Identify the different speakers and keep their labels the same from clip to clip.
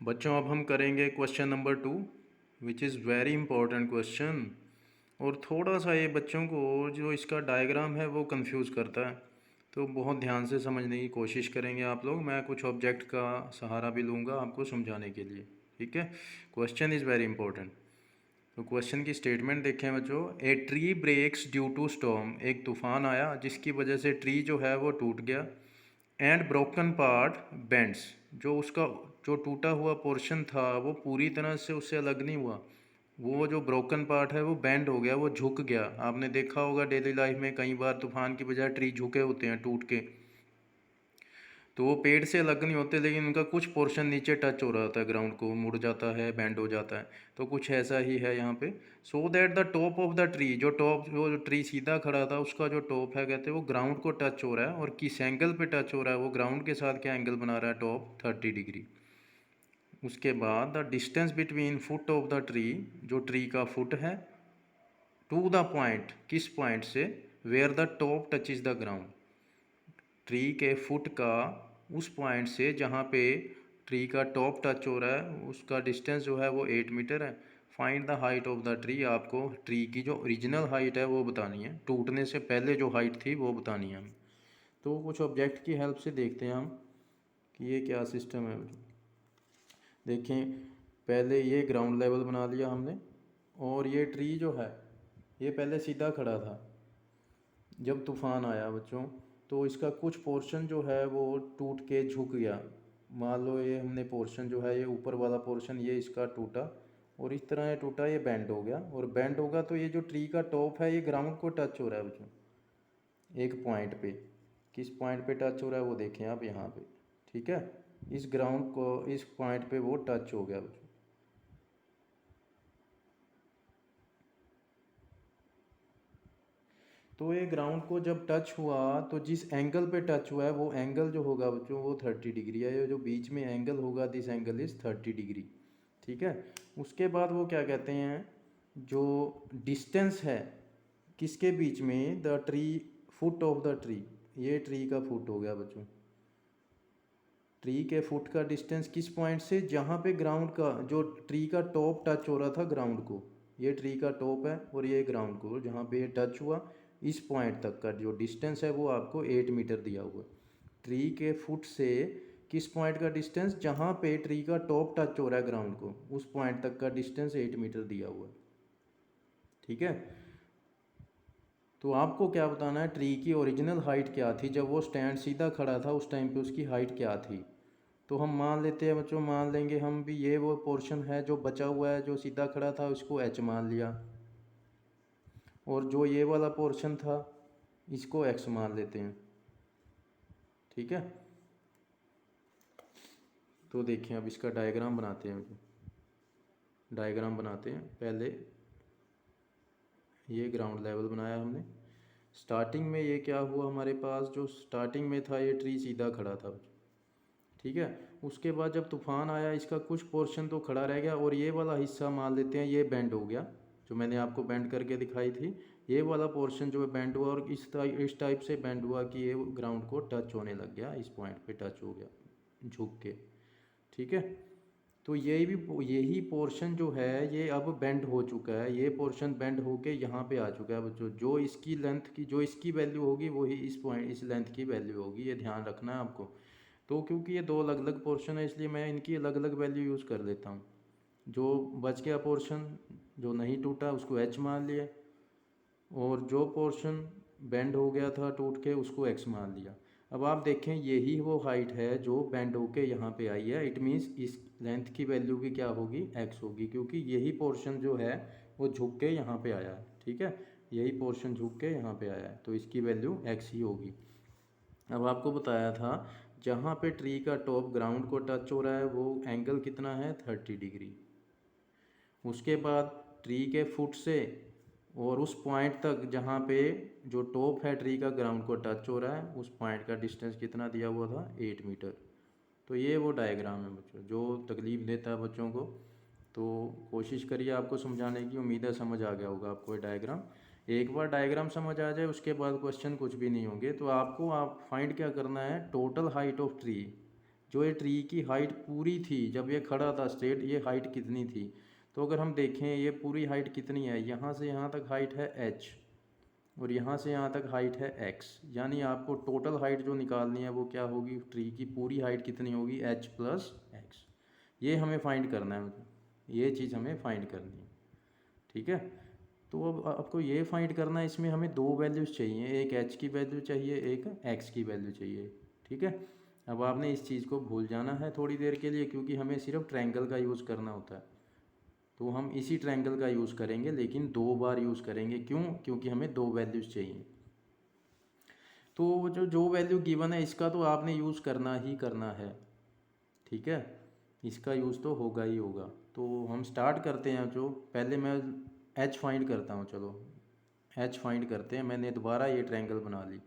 Speaker 1: बच्चों अब हम करेंगे question number 2 which is very important question. और थोड़ा सा ये बच्चों को जो इसका डायग्राम है वो कंफ्यूज करता है, तो बहुत ध्यान से समझने की कोशिश करेंगे आप लोग। मैं कुछ ऑब्जेक्ट का सहारा भी लूँगा आपको समझाने के लिए, ठीक है। Question is very important. तो क्वेश्चन की स्टेटमेंट देखें बच्चों। A tree breaks due to storm, एक तूफान आया जिसकी वजह से ट्री जो है वो टूट गया। एंड ब्रोकन पार्ट बेंड्स, जो उसका जो टूटा हुआ पोर्शन था वो पूरी तरह से उससे अलग नहीं हुआ। वो जो ब्रोकन पार्ट है वो बेंड हो गया, वो झुक गया। आपने देखा होगा डेली लाइफ में कई बार तूफान की बजाय ट्री झुके होते हैं टूट के, तो वो पेड़ से अलग नहीं होते, लेकिन उनका कुछ पोर्शन नीचे टच हो रहा था ग्राउंड को, मुड़ जाता है, बेंड हो जाता है। तो कुछ ऐसा ही है यहाँ पे। So that the top of the tree, जो टॉप जो ट्री सीधा खड़ा था उसका जो टॉप है कहते हैं वो ग्राउंड को टच हो रहा है। और किस एंगल पे टच हो रहा है, वो ग्राउंड के साथ क्या एंगल बना रहा है, टॉप 30 डिग्री। उसके बाद the distance between foot of the tree, जो ट्री का फुट है, टू द पॉइंट, किस पॉइंट से, where the top touch is the ground, tree के फुट का उस पॉइंट से जहाँ पे ट्री का टॉप टच हो रहा है उसका डिस्टेंस जो है वो 8 मीटर है। Find the height of the tree, आपको ट्री की जो ओरिजिनल हाइट है वो बतानी है, टूटने से पहले जो हाइट थी वो बतानी है हमें। तो कुछ ऑब्जेक्ट की हेल्प से देखते हैं हम कि ये क्या सिस्टम है। देखें, पहले ये ग्राउंड लेवल बना लिया हमने, और ये ट्री जो है ये पहले सीधा खड़ा था। जब तूफान आया बच्चों तो इसका कुछ पोर्शन जो है वो टूट के झुक गया। मान लो ये हमने पोर्शन जो है, ये ऊपर वाला पोर्शन ये इसका टूटा, और इस तरह ये टूटा, ये बेंड हो गया। और बेंड होगा तो ये जो ट्री का टॉप है ये ग्राउंड को टच हो रहा है बच्चों, एक पॉइंट पे। किस पॉइंट पे टच हो रहा है वो देखें आप यहाँ पे, ठीक है। इस ग्राउंड को, इस पॉइंट पे वो टच हो गया बच्चों। तो ये ग्राउंड को जब टच हुआ तो जिस एंगल पे टच हुआ है वो एंगल जो होगा बच्चों वो 30 डिग्री है। ये जो बीच में एंगल होगा, दिस एंगल इज़ 30 डिग्री, ठीक है। उसके बाद वो क्या कहते हैं, जो डिस्टेंस है किसके बीच में, the tree foot of the tree, ये ट्री का फुट हो गया बच्चों। ट्री के फुट का डिस्टेंस किस पॉइंट से, जहाँ पे ग्राउंड का जो ट्री का टॉप टच हो रहा था ग्राउंड को, ये ट्री का टॉप है और ये ग्राउंड को जहाँ पे ये टच हुआ, इस पॉइंट तक का जो डिस्टेंस है वो आपको 8 मीटर दिया हुआ है। ट्री के फुट से किस पॉइंट का डिस्टेंस, जहाँ पे ट्री का टॉप टच हो रहा है ग्राउंड को, उस पॉइंट तक का डिस्टेंस 8 मीटर दिया हुआ है, ठीक है। तो आपको क्या बताना है, ट्री की ओरिजिनल हाइट क्या थी जब वो स्टैंड सीधा खड़ा था, उस टाइम पे उसकी हाइट क्या थी। तो हम मान लेते हैं बच्चों, मान लेंगे हम भी, ये वो पोर्शन है जो बचा हुआ है जो सीधा खड़ा था उसको एच मान लिया, और जो ये वाला पोर्शन था इसको एक्स मान लेते हैं, ठीक है। तो देखिए अब इसका डायग्राम बनाते हैं। डायग्राम बनाते हैं, पहले ये ग्राउंड लेवल बनाया हमने। स्टार्टिंग में ये क्या हुआ हमारे पास, जो स्टार्टिंग में था ये ट्री सीधा खड़ा था, ठीक है। उसके बाद जब तूफान आया इसका कुछ पोर्शन तो खड़ा रह गया, और ये वाला हिस्सा मान लेते हैं ये बेंड हो गया, जो मैंने आपको बेंड करके दिखाई थी। ये वाला पोर्शन जो है बेंड हुआ, और इस टाइप से बेंड हुआ कि ये ग्राउंड को टच होने लग गया, इस पॉइंट पे टच हो गया झुक के, ठीक है। तो यही पोर्शन जो है ये अब बेंड हो चुका है, ये पोर्शन बेंड होके यहाँ पे आ चुका है बच्चों। जो इसकी लेंथ की, जो इसकी वैल्यू होगी वही इस पॉइंट, इस लेंथ की वैल्यू होगी, ये ध्यान रखना है आपको। तो क्योंकि ये दो अलग अलग पोर्शन है इसलिए मैं इनकी अलग अलग वैल्यू यूज़ कर लेता हूँ। जो बच गया पोर्शन जो नहीं टूटा उसको एच मान लिया, और जो पोर्शन बेंड हो गया था टूट के उसको एक्स मान लिया। अब आप देखें यही वो हाइट है जो बेंड होके यहाँ पे आई है, इट मीन्स इस लेंथ की वैल्यू भी क्या होगी, एक्स होगी, क्योंकि यही पोर्शन जो है वो झुक के यहाँ पे आया है, ठीक है। यही पोर्शन झुक के यहाँ पे आया है तो इसकी वैल्यू एक्स ही होगी। अब आपको बताया था जहाँ पे ट्री का टॉप ग्राउंड को टच हो रहा है वो एंगल कितना है, 30 डिग्री। उसके बाद ट्री के फुट से और उस पॉइंट तक जहाँ पे जो टॉप है ट्री का ग्राउंड को टच हो रहा है, उस पॉइंट का डिस्टेंस कितना दिया हुआ था, 8 मीटर। तो ये वो डायग्राम है बच्चों जो तकलीफ देता है बच्चों को। तो कोशिश करिए आपको समझाने की, उम्मीद है समझ आ गया होगा आपको ये डायग्राम। एक बार डायग्राम समझ आ जाए उसके बाद क्वेश्चन कुछ भी नहीं होंगे। तो आपको आप फाइंड क्या करना है, टोटल हाइट ऑफ ट्री, जो ये ट्री की हाइट पूरी थी जब ये खड़ा था स्ट्रेट, ये हाइट कितनी थी। तो अगर हम देखें ये पूरी हाइट कितनी है, यहाँ से यहाँ तक हाइट है h और यहाँ से यहाँ तक हाइट है x, यानी आपको टोटल हाइट जो निकालनी है वो क्या होगी, ट्री की पूरी हाइट कितनी होगी, h प्लस x। ये हमें फाइंड करना है, ये चीज़ हमें फाइंड करनी है। ठीक है, तो अब आपको ये फाइंड करना है, इसमें हमें दो वैल्यूज़ चाहिए, एक h की वैल्यू चाहिए, एक x की वैल्यू चाहिए। ठीक है, अब आपने इस चीज़ को भूल जाना है थोड़ी देर के लिए, क्योंकि हमें सिर्फ ट्रायंगल का यूज़ करना होता है। तो हम इसी ट्रायंगल का यूज़ करेंगे, लेकिन दो बार यूज़ करेंगे। क्यों? क्योंकि हमें दो वैल्यूज़ चाहिए। तो जो वैल्यू गिवन है इसका तो आपने यूज़ करना ही करना है। ठीक है, इसका यूज़ तो होगा ही होगा। तो हम स्टार्ट करते हैं। जो पहले मैं h फाइंड करता हूँ, चलो h फाइंड करते हैं। मैंने दोबारा ये ट्रायंगल बना ली।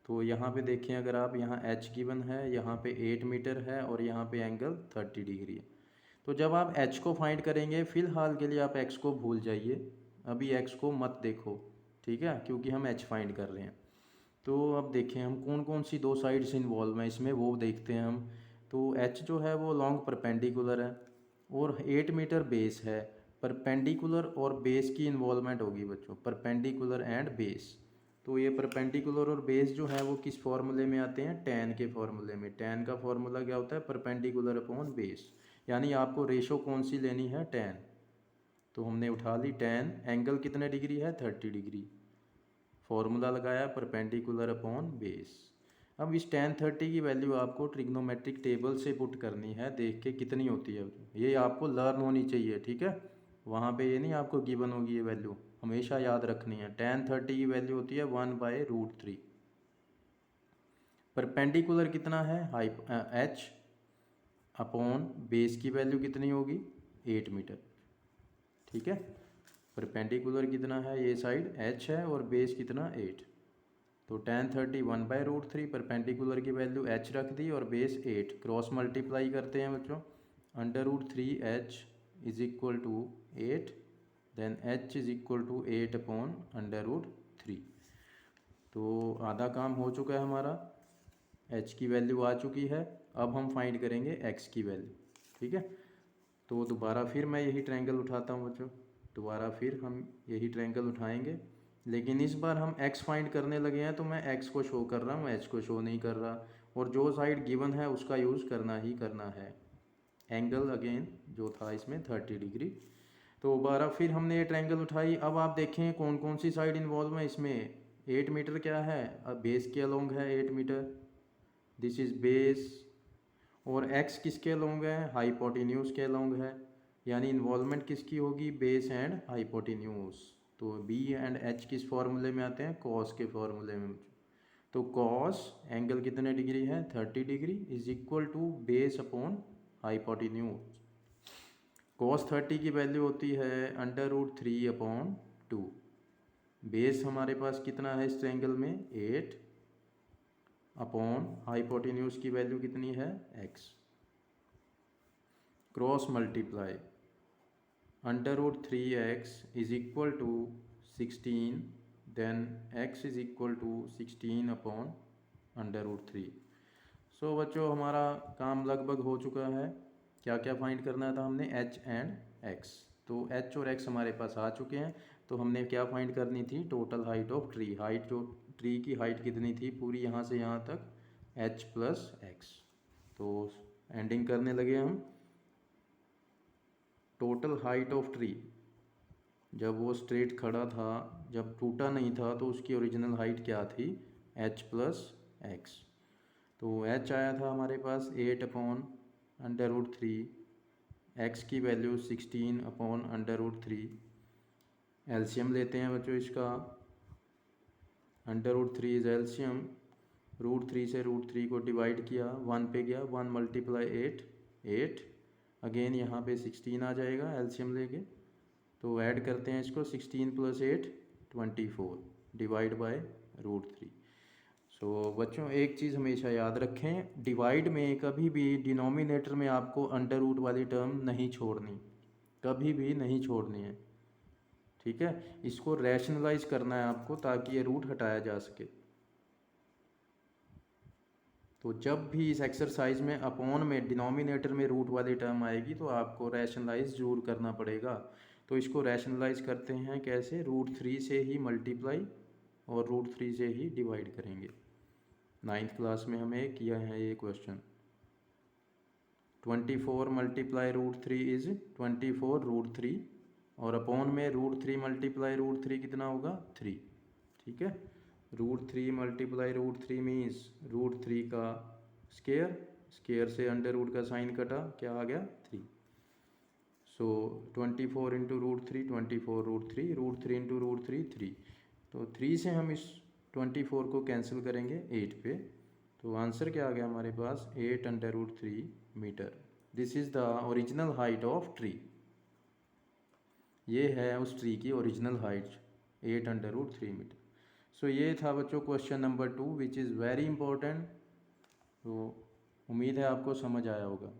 Speaker 1: तो यहाँ पे देखें, अगर आप यहाँ h गिवन है, यहाँ पे 8 मीटर है और यहाँ पे एंगल 30 डिग्री है। तो जब आप h को फाइंड करेंगे, फ़िलहाल के लिए आप x को भूल जाइए, अभी x को मत देखो। ठीक है, क्योंकि हम h फाइंड कर रहे हैं। तो अब देखें हम कौन कौन सी दो साइड्स इन्वॉल्व हैं इसमें, वो देखते हैं हम। तो h जो है वो लॉन्ग परपेंडिकुलर है और 8 मीटर बेस है। परपेंडिकुलर और बेस की इन्वॉल्वमेंट होगी बच्चों, परपेंडिकुलर एंड बेस। तो ये परपेंडिकुलर और बेस जो है वो किस फॉर्मूले में आते हैं, tan के फॉर्मूले में। tan का फॉर्मूला क्या होता है, परपेंडिकुलर अपॉन बेस। यानी आपको रेशो कौन सी लेनी है, tan। तो हमने उठा ली tan, एंगल कितने डिग्री है, 30 डिग्री। फॉर्मूला लगाया परपेंडिकुलर अपॉन बेस। अब इस tan 30 की वैल्यू आपको ट्रिग्नोमेट्रिक टेबल से पुट करनी है, देख के कितनी होती है। ये आपको लर्न होनी चाहिए। ठीक है, वहाँ पे ये नहीं आपको गिवन होगी ये वैल्यू, हमेशा याद रखनी है। tan 30 की वैल्यू होती है 1/√3। परपेंडिकुलर कितना है, h अपॉन बेस की वैल्यू कितनी होगी, 8 मीटर। ठीक है, परपेंडिकुलर कितना है, ये साइड h है और बेस कितना 8। तो tan 30 1/√3, परपेंडिकुलर की वैल्यू h रख दी और बेस 8, क्रॉस मल्टीप्लाई करते हैं बच्चों। √3h is equal to 8, then h is equal to 8 upon √3। तो आधा काम हो चुका है हमारा, h की वैल्यू आ चुकी है। अब हम फाइंड करेंगे x की वैल्यू। ठीक है, तो दोबारा फिर मैं यही ट्रायंगल उठाता हूँ बच्चों, दोबारा फिर हम यही ट्रायंगल उठाएंगे, लेकिन इस बार हम x फाइंड करने लगे हैं। तो मैं x को शो कर रहा हूँ, h को शो नहीं कर रहा। और जो साइड गिवन है उसका यूज़ करना ही करना है। एंगल अगेन जो था इसमें 30 डिग्री। तो दोबारा फिर हमने ये ट्रायंगल उठाई। अब आप देखें कौन कौन सी साइड इन्वॉल्व है इसमें। 8 मीटर क्या है, अब बेस के अलोंग है 8 मीटर, दिस इज़ बेस। और x किसके अलोंग है, हाइपोटेन्यूज के अलोंग है। यानी इन्वॉल्वमेंट किसकी होगी, बेस एंड हाइपोटेन्यूज। तो b एंड h किस फॉर्मूले में आते हैं, कॉस के फॉर्मूले में। तो कॉस एंगल कितने डिग्री है, 30 degree, is equal to base upon hypotenuse. Cos 30 की वैल्यू होती है √3 अपॉन 2। बेस हमारे पास कितना है इस ट्रायंगल में, 8 अपॉन हाइपोटेन्यूज की वैल्यू कितनी है, x। Cross multiply √3x is equal to 16, then x is equal to 16 upon √3। So बच्चों हमारा काम लगभग हो चुका है। क्या क्या फाइंड करना था हमने, h एंड x। तो h और x हमारे पास आ चुके हैं। तो हमने क्या फाइंड करनी थी, total height of tree. Height जो ट्री की हाइट कितनी थी पूरी यहाँ से यहाँ तक, h प्लस x। तो एंडिंग करने लगे हम। टोटल हाइट ऑफ ट्री, जब वो स्ट्रेट खड़ा था, जब टूटा नहीं था, तो उसकी ओरिजिनल हाइट क्या थी, h प्लस x। तो h आया था हमारे पास 8 अपॉन √3, x की वैल्यू 16 अपॉन √3। एलसीएम लेते हैं बच्चों इसका, √3 इज एलसीएम। √3 से √3 को डिवाइड किया, 1 पे गया, 1 मल्टीप्लाई 8, अगेन यहाँ पे 16 आ जाएगा एलसीएम लेके। तो ऐड करते हैं इसको, 16 प्लस 8 24, डिवाइड बाय √3। सो बच्चों एक चीज़ हमेशा याद रखें, डिवाइड में कभी भी डिनोमिनेटर में आपको अंडर रूट वाली टर्म नहीं छोड़नी, कभी भी नहीं छोड़नी है। ठीक है, इसको रैशनलाइज करना है आपको, ताकि ये रूट हटाया जा सके। तो जब भी इस एक्सरसाइज में अपॉन में डिनोमिनेटर में रूट वाली टर्म आएगी तो आपको रैशनलाइज जरूर करना पड़ेगा। तो इसको रैशनलाइज करते हैं कैसे, √3 से ही मल्टीप्लाई और √3 से ही डिवाइड करेंगे। 9th क्लास में हमें किया है ये क्वेश्चन। 24 मल्टीप्लाई √3 इज़ 24 √3 और अपॉन में √3 मल्टीप्लाई √3 कितना होगा 3। ठीक है, √3 मल्टीप्लाई √3 मीन्स √3 का स्केयर, स्केयर से अंडर रूट का साइन कटा, क्या आ गया 3। सो 24 इंटू √3 24 √3, √3 इंटू √3 3। तो 3 से हम इस 24 को कैंसिल करेंगे 8 पे, तो आंसर क्या आ गया हमारे पास 8 under root 3 meter. This is the original height of tree. ये है उस ट्री की original height 8 under root 3 meter. So ये था बच्चों question number 2 which is very important. तो उम्मीद है आपको समझ आया होगा।